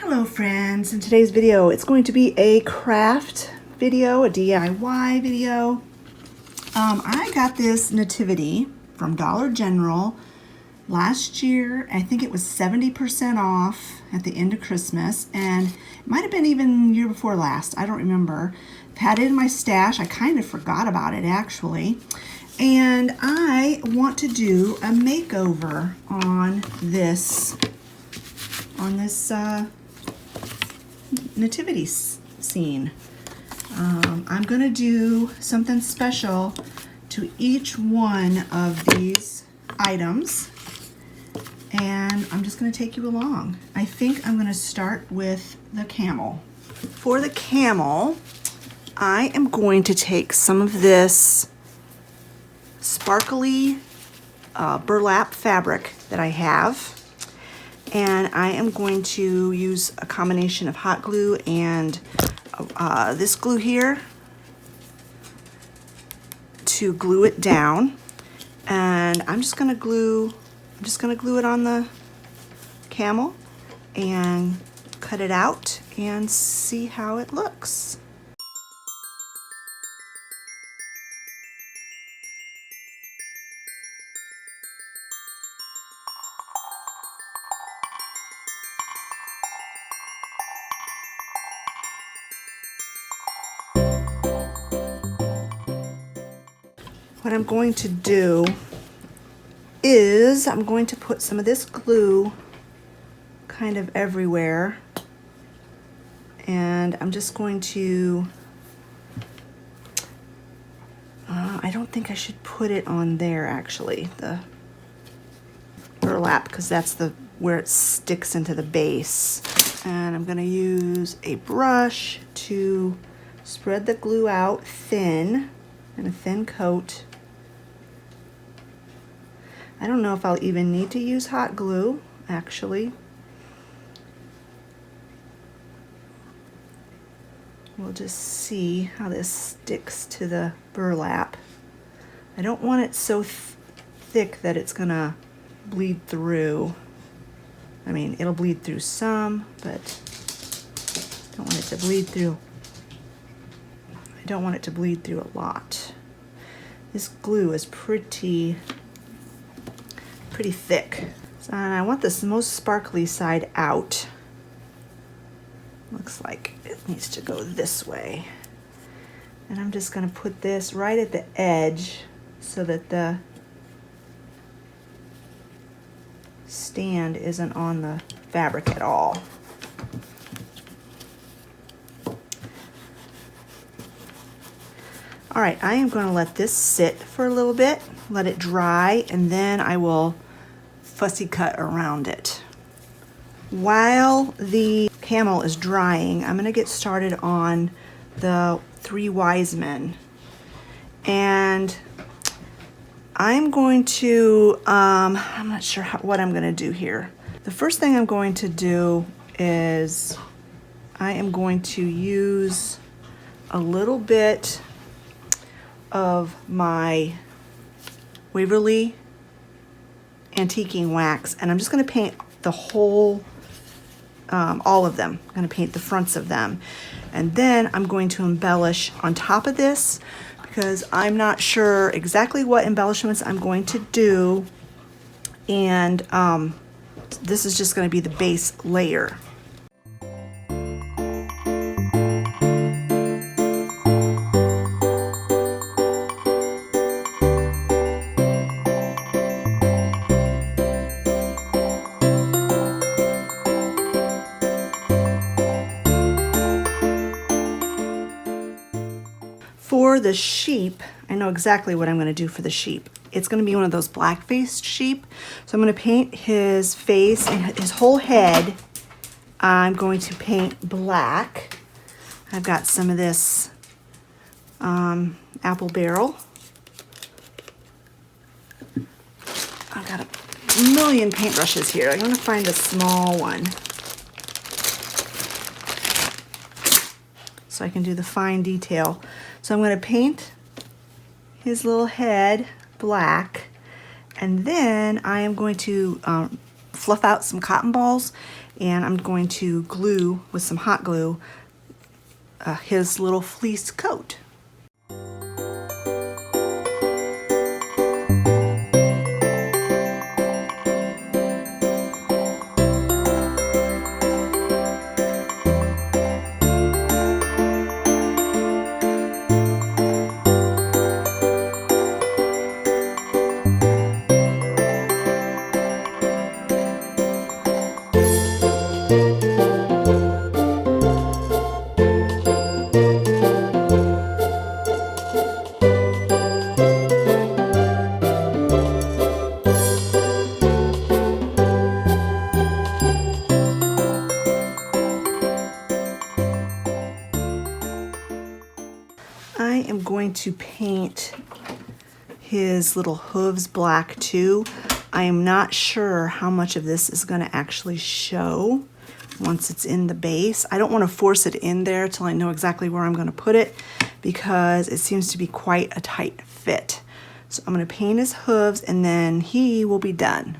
Hello friends, in today's video it's going to be a craft video, a DIY video. I got this Nativity from Dollar General last year. I think it was 70% off at the end of Christmas, and it might have been even year before last, I don't remember. I've had it in my stash. I kind of forgot about it actually, and I want to do a makeover on this nativity scene. I'm gonna do something special to each one of these items, and I'm just gonna take you along. I think I'm gonna start with the camel. For the camel, I am going to take some of this sparkly burlap fabric that I have, and I am going to use a combination of hot glue and this glue here to glue it down. And I'm just gonna glue it on the camel and cut it out and see how it looks. What I'm going to do is I'm going to put some of this glue kind of everywhere, and I'm just going to, I don't think I should put it on there actually, the burlap, because that's where it sticks into the base. And I'm going to use a brush to spread the glue out thin, in a thin coat. I don't know if I'll even need to use hot glue, actually. We'll just see how this sticks to the burlap. I don't want it so thick that it's gonna bleed through. I mean, it'll bleed through some, but I don't want it to bleed through. I don't want it to bleed through a lot. This glue is pretty thick. And I want this most sparkly side out. Looks like it needs to go this way. And I'm just going to put this right at the edge so that the stand isn't on the fabric at all. All right, I am going to let this sit for a little bit, let it dry, and then I will fussy cut around it. While the camel is drying, I'm going to get started on the 3 wise men. And I'm going to, I'm not sure what I'm going to do here. The first thing I'm going to do is I am going to use a little bit of my Waverly antiquing wax, and I'm just going to paint the whole, all of them. I'm going to paint the fronts of them, and then I'm going to embellish on top of this, because I'm not sure exactly what embellishments I'm going to do, and this is just going to be the base layer. For the sheep, I know exactly what I'm going to do for the sheep. It's going to be one of those black-faced sheep. So I'm going to paint his face and his whole head. I'm going to paint black. I've got some of this apple barrel. I've got a million paintbrushes here. I'm going to find a small one so I can do the fine detail. So I'm going to paint his little head black, and then I am going to fluff out some cotton balls, and I'm going to glue with some hot glue his little fleece coat. I am going to paint his little hooves black too. I am not sure how much of this is going to actually show once it's in the base. I don't want to force it in there till I know exactly where I'm going to put it, because it seems to be quite a tight fit. So I'm going to paint his hooves and then he will be done.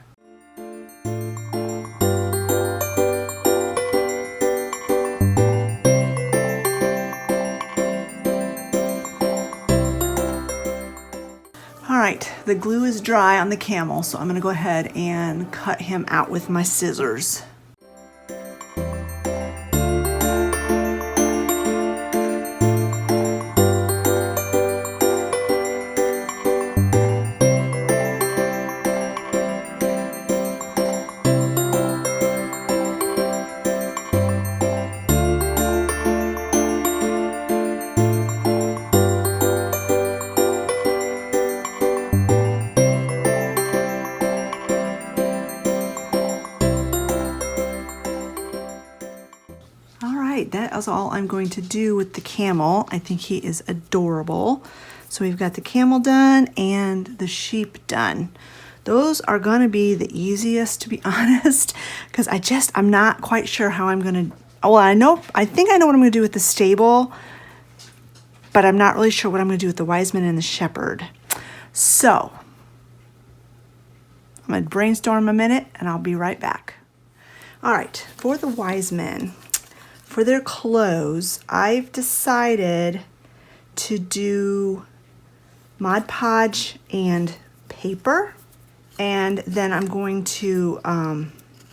Alright, the glue is dry on the camel, so I'm going to go ahead and cut him out with my scissors. That is all I'm going to do with the camel. I think he is adorable. So we've got the camel done and the sheep done. Those are going to be the easiest, to be honest, because I'm not quite sure how I'm going to, well, I think I know what I'm going to do with the stable, but I'm not really sure what I'm going to do with the wise men and the shepherd. So I'm going to brainstorm a minute and I'll be right back. All right, for the wise men, for their clothes, I've decided to do Mod Podge and paper, and then I'm going to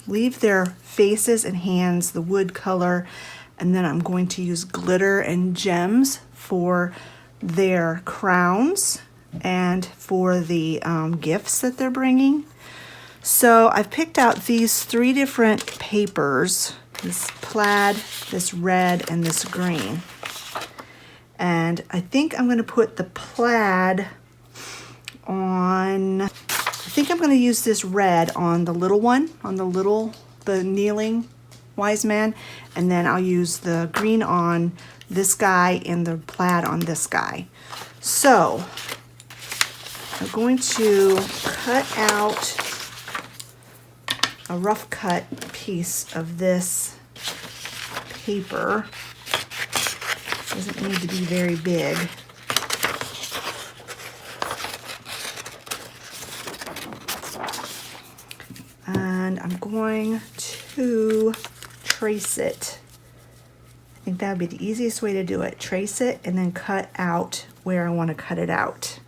leave their faces and hands the wood color, and then I'm going to use glitter and gems for their crowns and for the gifts that they're bringing. So I've picked out these 3 different papers. This plaid, this red, and this green. And I think I'm going to put the plaid on, I think I'm going to use this red on the little one, on the kneeling wise man, and then I'll use the green on this guy and the plaid on this guy. So I'm going to cut out a rough cut piece of this paper. Doesn't need to be very big. And I'm going to trace it. I think that would be the easiest way to do it. Trace it and then cut out where I want to cut it out.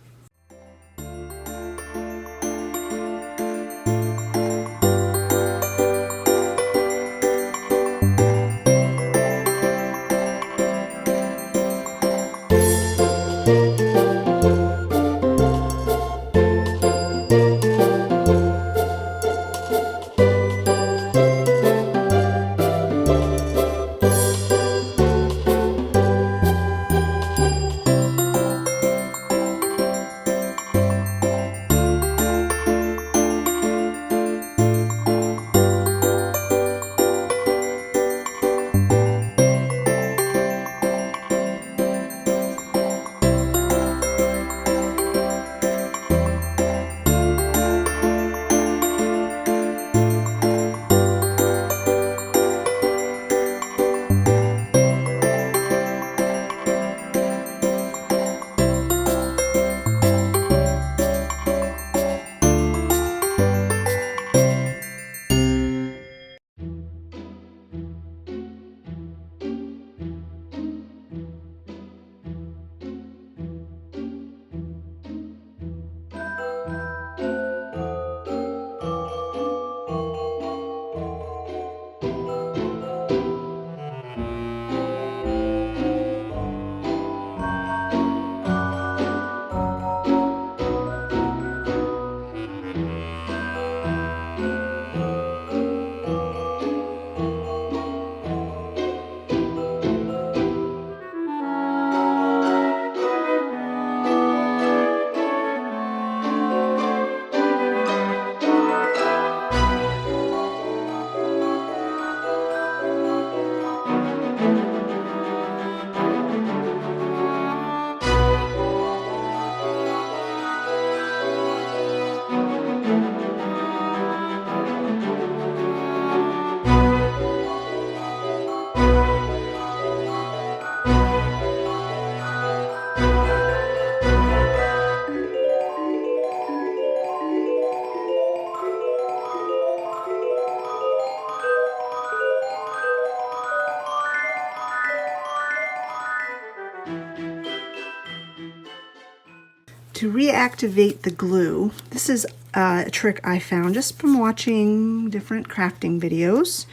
to reactivate the glue, this is a trick I found just from watching different crafting videos.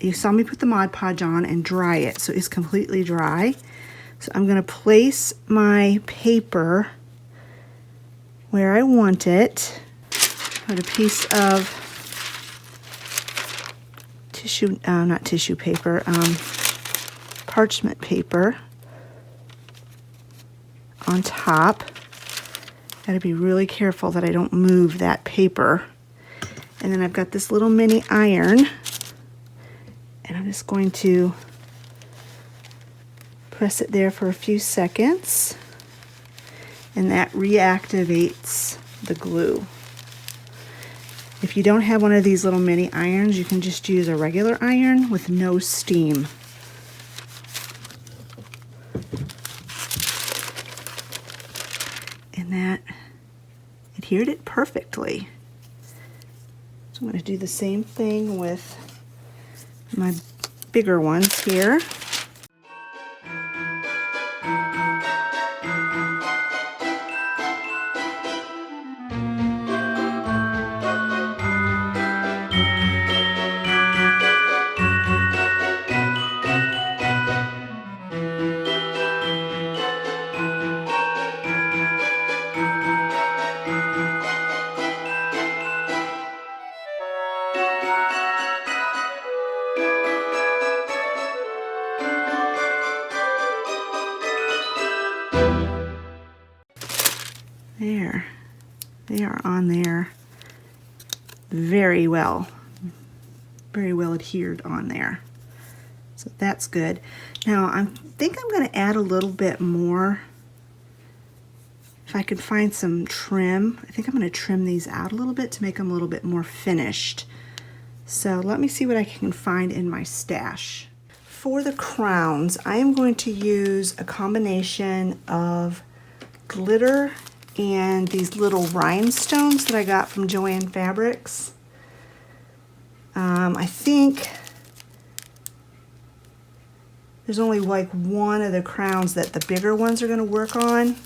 You saw me put the Mod Podge on and dry it, so it's completely dry. So I'm going to place my paper where I want it. Put a piece of tissue, not tissue paper, parchment paper on top. Gotta be really careful that I don't move that paper. And then I've got this little mini iron, and I'm just going to press it there for a few seconds, and that reactivates the glue. If you don't have one of these little mini irons, you can just use a regular iron with no steam. And that adhered it perfectly. So I'm going to do the same thing with my bigger ones here. There, they are on there very well adhered on there. So that's good. Now I think I'm going to add a little bit more. If I could find some trim, I think I'm going to trim these out a little bit to make them a little bit more finished. So let me see what I can find in my stash. For the crowns, I am going to use a combination of glitter and these little rhinestones that I got from Joann Fabrics. I think there's only like one of the crowns that the bigger ones are going to work on, and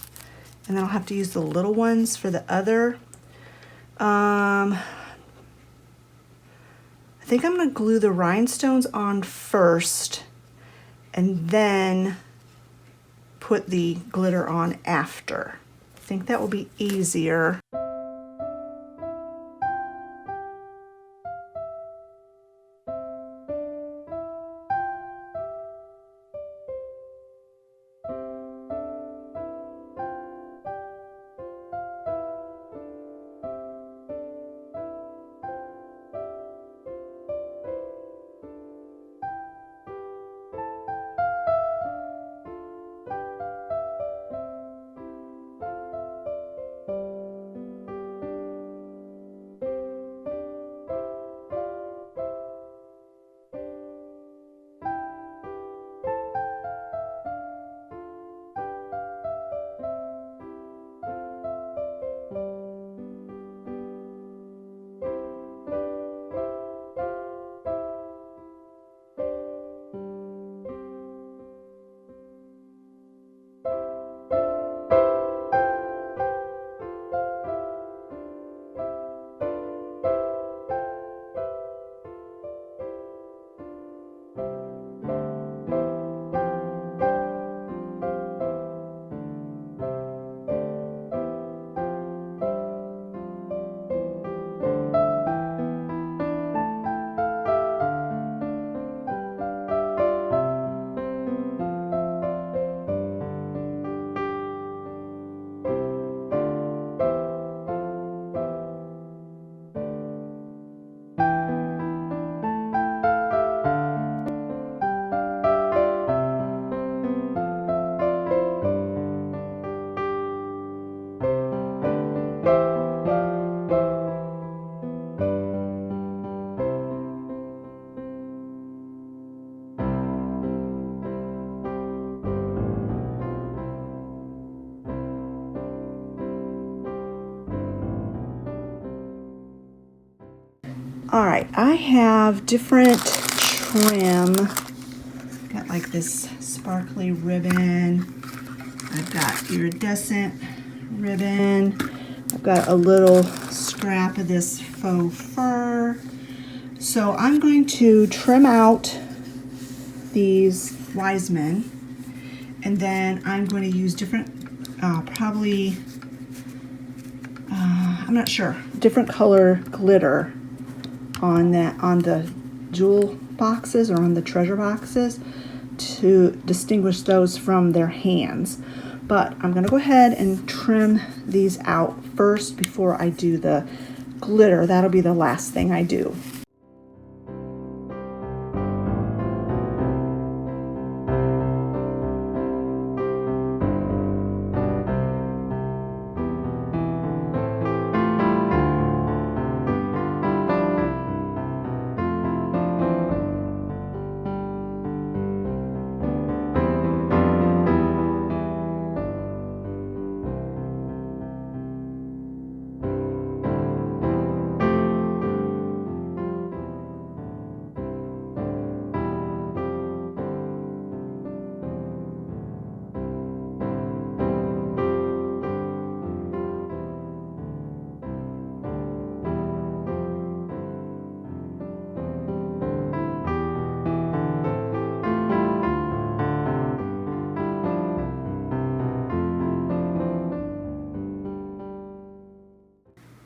then I'll have to use the little ones for the other. I think I'm going to glue the rhinestones on first and then put the glitter on after. I think that will be easier. All right, I have different trim. Got like this sparkly ribbon. I've got iridescent ribbon. I've got a little scrap of this faux fur. So I'm going to trim out these wise men, and then I'm going to use different, I'm not sure, different color glitter on the jewel boxes or on the treasure boxes to distinguish those from their hands. But I'm going to go ahead and trim these out first before I do the glitter. That'll be the last thing I do.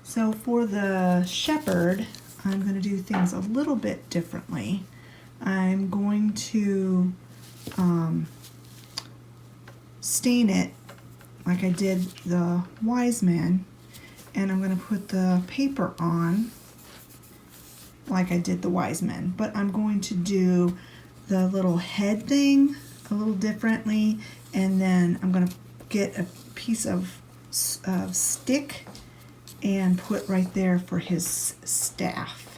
So for the shepherd, I'm going to do things a little bit differently. I'm going to stain it like I did the wise men, and I'm going to put the paper on like I did the wise men, but I'm going to do the little head thing a little differently, and then I'm going to get a piece of stick and put right there for his staff.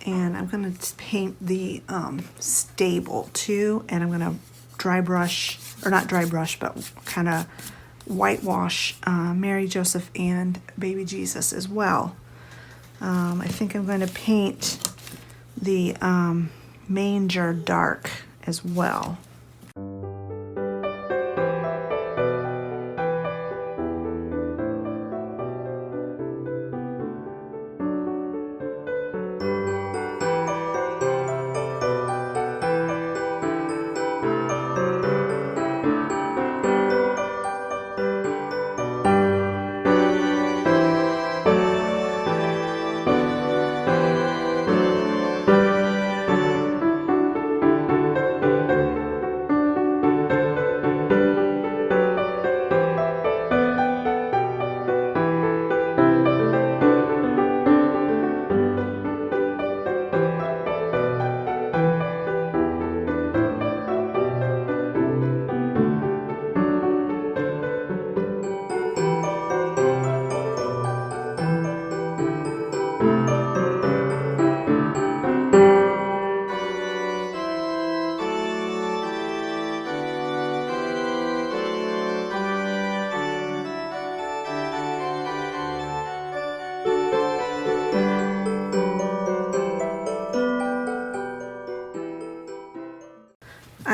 And I'm going to paint the stable too, and I'm going to dry brush, or not dry brush, but kind of whitewash Mary, Joseph, and baby Jesus as well. I think I'm going to paint the manger dark as well.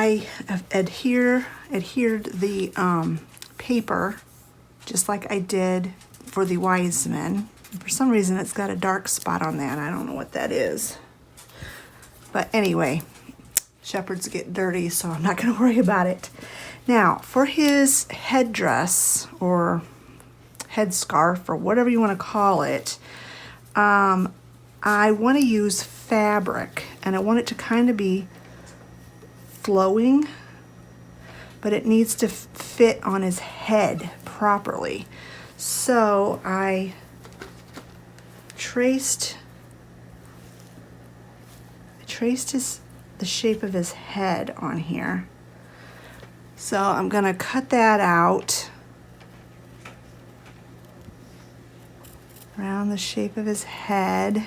I have adhered the paper just like I did for the wise men. For some reason it's got a dark spot on that. I don't know what that is. But anyway, shepherds get dirty, so I'm not going to worry about it. Now, for his headdress or headscarf or whatever you want to call it, I want to use fabric, and I want it to kind of be flowing, but it needs to fit on his head properly. So I traced the shape of his head on here. So I'm going to cut that out around the shape of his head.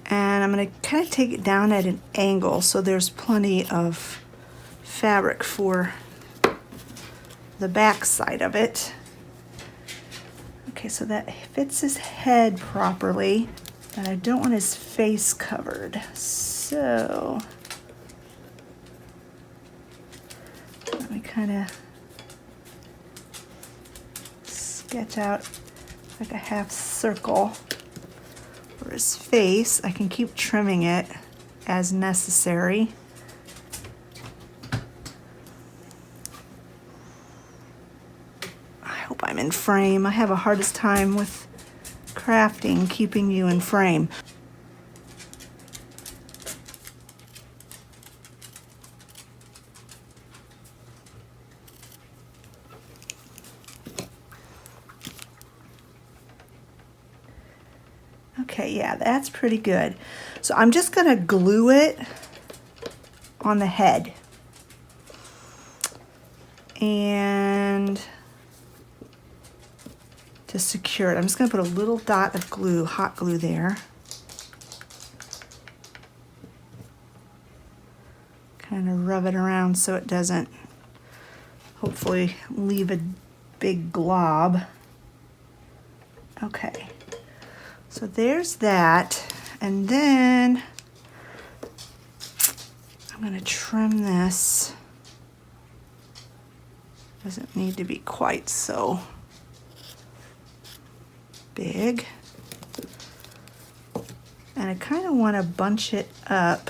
And I'm going to kind of take it down at an angle so there's plenty of fabric for the back side of it. Okay, so that fits his head properly, but I don't want his face covered. So let me kind of sketch out like a half circle for his face. I can keep trimming it as necessary. I hope I'm in frame. I have a hardest time with crafting, keeping you in frame. Okay, yeah, that's pretty good. So I'm just going to glue it on the head. And to secure it, I'm just going to put a little dot of glue, hot glue there. Kind of rub it around so it doesn't hopefully leave a big glob. Okay. So there's that, and then I'm going to trim this. Doesn't need to be quite so big. And I kind of want to bunch it up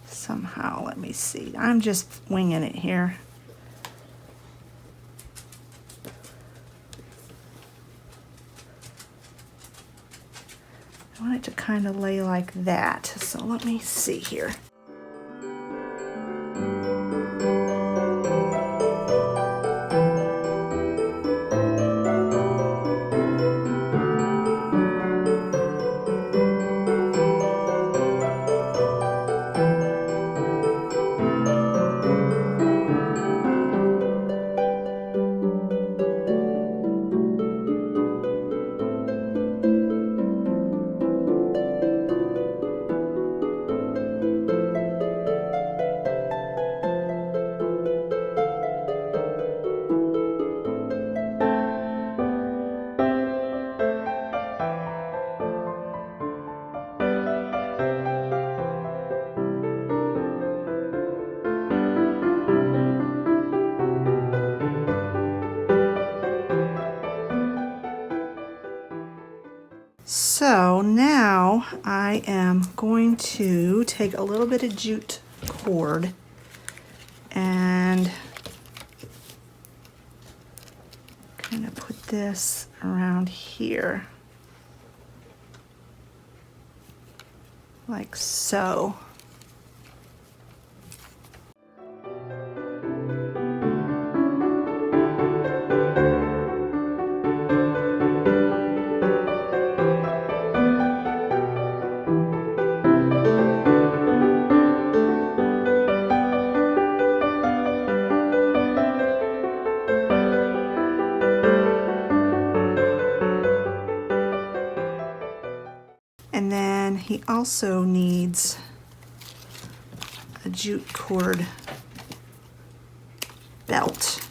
somehow. Let me see. I'm just winging it here. I want it to kind of lay like that. So let me see here. So now I am going to take a little bit of jute cord and kind of put this around here, like so. And then he also needs a jute cord belt.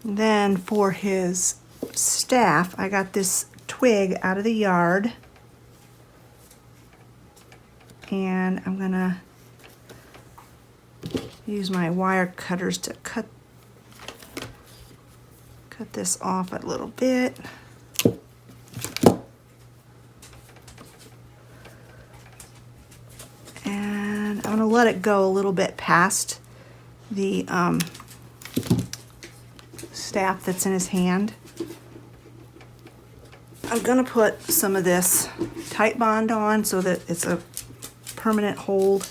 Then for his staff, I got this twig out of the yard, and I'm gonna use my wire cutters to cut this off a little bit. And I'm gonna let it go a little bit past the staff that's in his hand. I'm gonna put some of this tight bond on so that it's a permanent hold,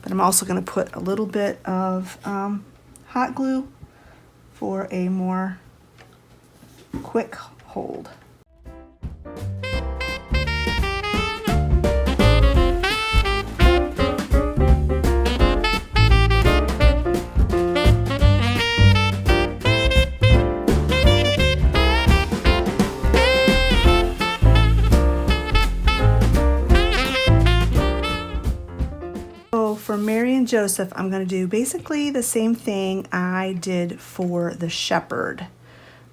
but I'm also gonna put a little bit of hot glue for a more quick hold. For Mary and Joseph, I'm going to do basically the same thing I did for the shepherd.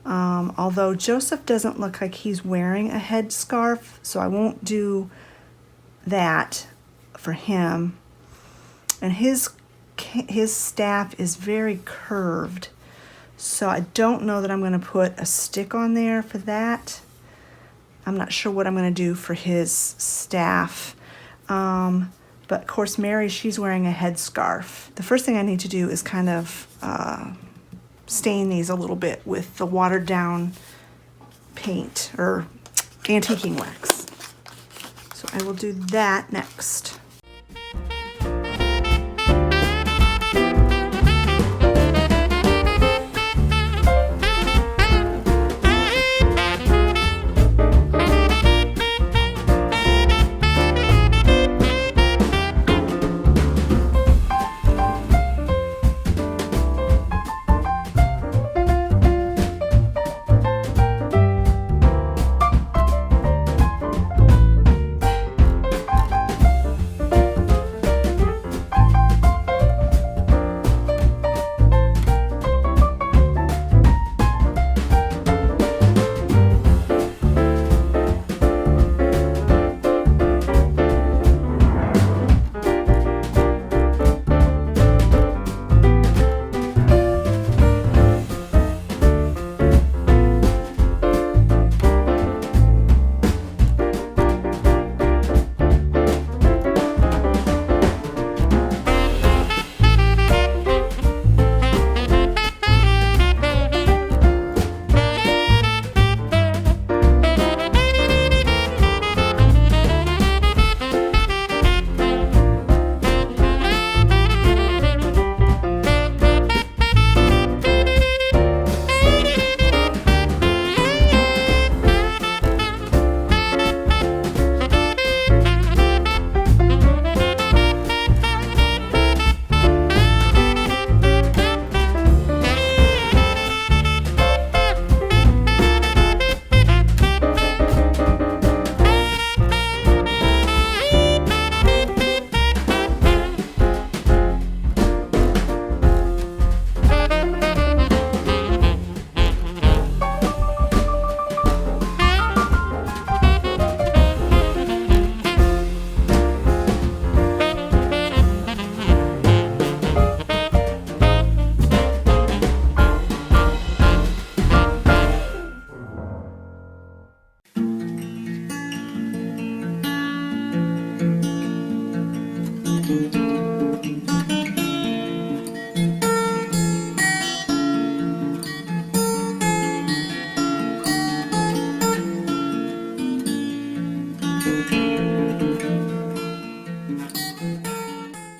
Although Joseph doesn't look like he's wearing a headscarf, so I won't do that for him. And his staff is very curved, so I don't know that I'm going to put a stick on there for that. I'm not sure what I'm going to do for his staff. But of course, Mary, she's wearing a headscarf. The first thing I need to do is kind of stain these a little bit with the watered down paint or antiquing wax. So I will do that next.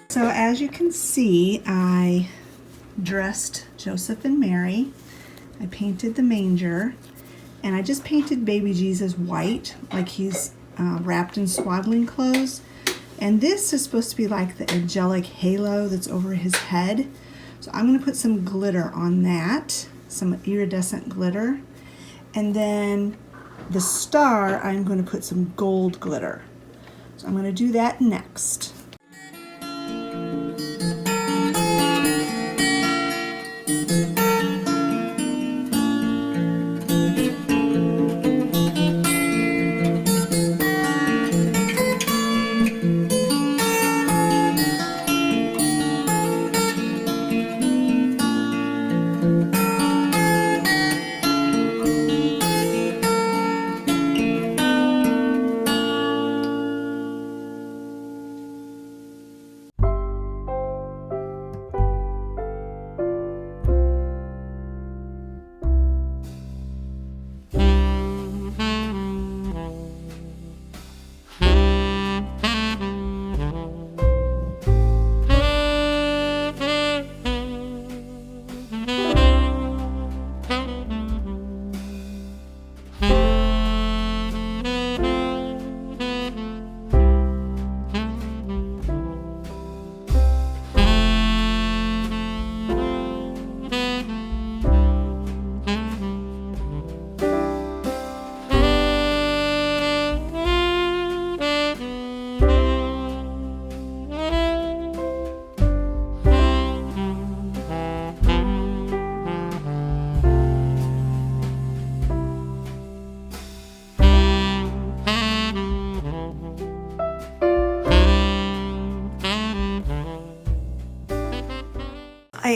So as you can see, I dressed Joseph and Mary. I painted the manger, and I just painted baby Jesus white, like he's wrapped in swaddling clothes. And this is supposed to be like the angelic halo that's over his head. So I'm going to put some glitter on that, some iridescent glitter. And then the star, I'm going to put some gold glitter. So I'm going to do that next.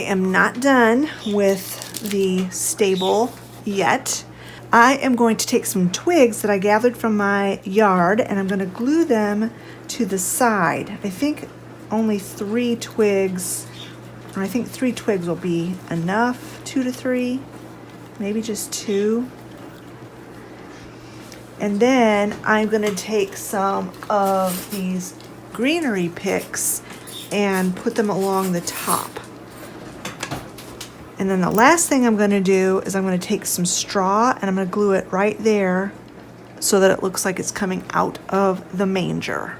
am not done with the stable yet. I am going to take some twigs that I gathered from my yard and I'm going to glue them to the side. I think only 3 twigs, or I think 3 twigs will be enough, 2 to 3, maybe just 2. And then I'm going to take some of these greenery picks and put them along the top. And then the last thing I'm going to do is I'm going to take some straw and I'm going to glue it right there so that it looks like it's coming out of the manger.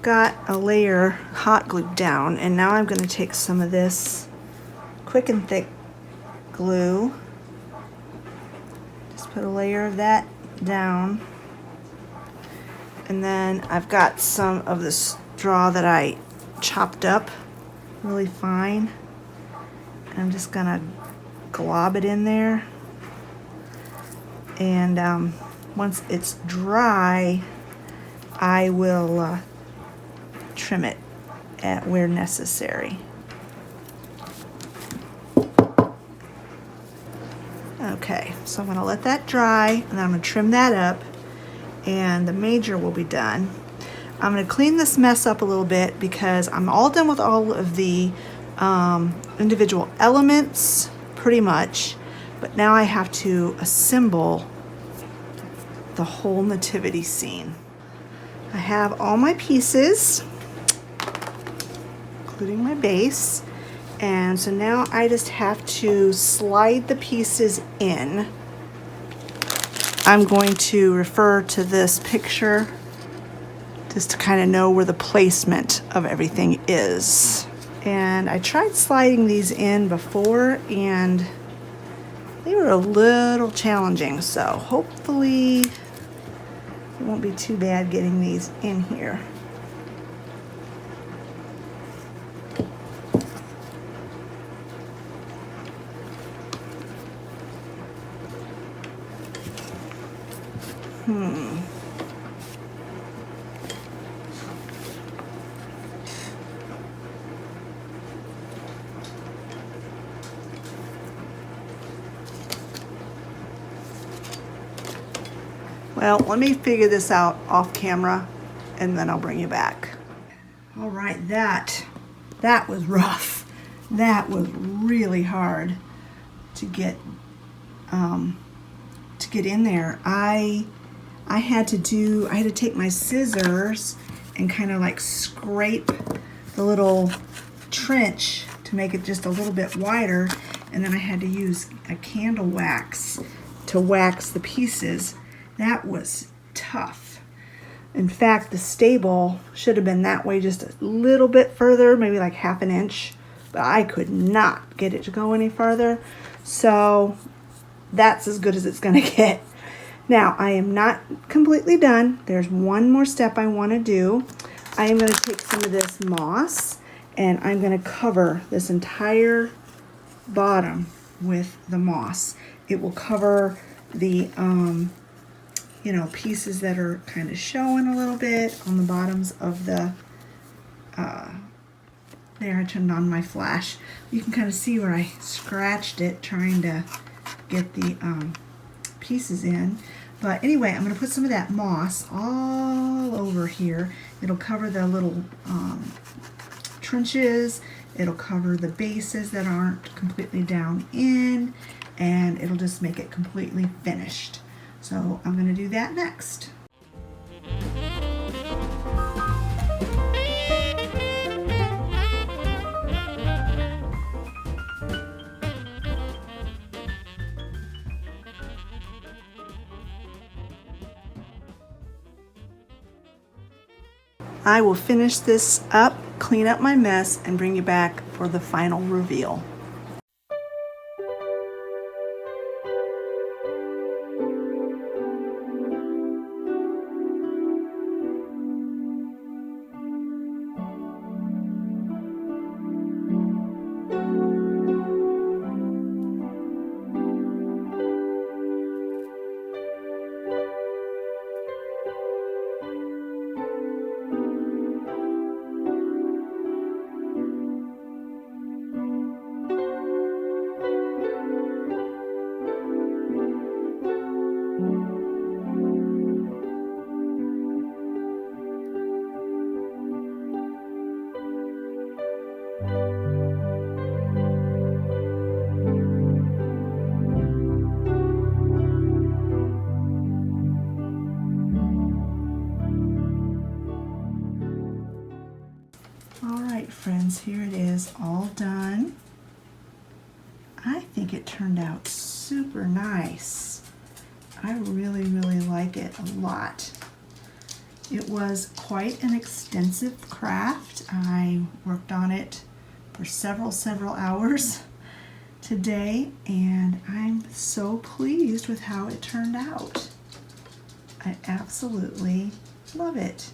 I've got a layer hot glued down, and now I'm going to take some of this quick and thick glue. Just put a layer of that down. And then I've got some of the straw that I chopped up really fine. And I'm just going to glob it in there. And once it's dry, I will trim it at where necessary. Okay, so I'm going to let that dry, and then I'm going to trim that up, and the major will be done. I'm going to clean this mess up a little bit because I'm all done with all of the individual elements, pretty much, but now I have to assemble the whole nativity scene. I have all my pieces, including my base, and so now I just have to slide the pieces in. I'm going to refer to this picture just to kind of know where the placement of everything is. And I tried sliding these in before, and they were a little challenging, so hopefully it won't be too bad getting these in here. Well, let me figure this out off camera, and then I'll bring you back. All right, that was rough. That was really hard to get in there. I had to take my scissors and kind of like scrape the little trench to make it just a little bit wider, and then I had to use a candle wax to wax the pieces. That was tough. In fact, the stable should have been that way just a little bit further, maybe like half an inch, but I could not get it to go any farther. So that's as good as it's going to get. Now, I am not completely done. There's one more step I want to do. I am going to take some of this moss, and I'm going to cover this entire bottom with the moss. It will cover the pieces that are kind of showing a little bit on the bottoms of the, there, I turned on my flash. You can kind of see where I scratched it trying to get the pieces in. But anyway, I'm going to put some of that moss all over here. It'll cover the little trenches. It'll cover the bases that aren't completely down in, and it'll just make it completely finished. So I'm going to do that next. I will finish this up, clean up my mess, and bring you back for the final reveal. Friends, here it is all done. I think it turned out super nice. I really like it a lot. It was quite an extensive craft. I worked on it for several hours today, and I'm so pleased with how it turned out. I absolutely love it.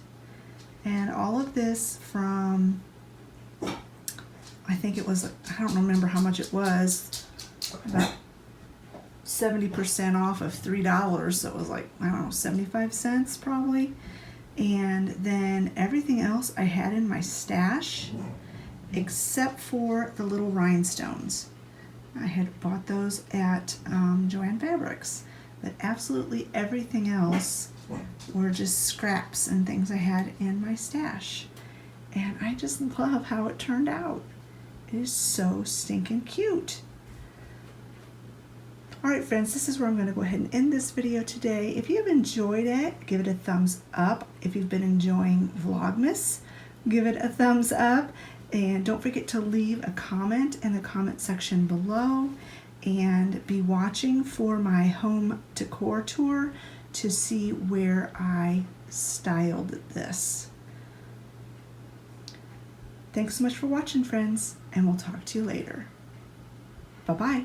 And all of this from, I think it was, I don't remember how much it was, about 70% off of $3, so it was like, I don't know, 75 cents probably. And then everything else I had in my stash, except for the little rhinestones. I had bought those at Joann Fabrics, but absolutely everything else were just scraps and things I had in my stash. And I just love how it turned out. It is so stinking cute. Alright friends, this is where I'm going to go ahead and end this video today. If you have enjoyed it, give it a thumbs up. If you've been enjoying Vlogmas, give it a thumbs up. And don't forget to leave a comment in the comment section below. And be watching for my home decor tour to see where I styled this. Thanks so much for watching, friends, and we'll talk to you later. Bye-bye.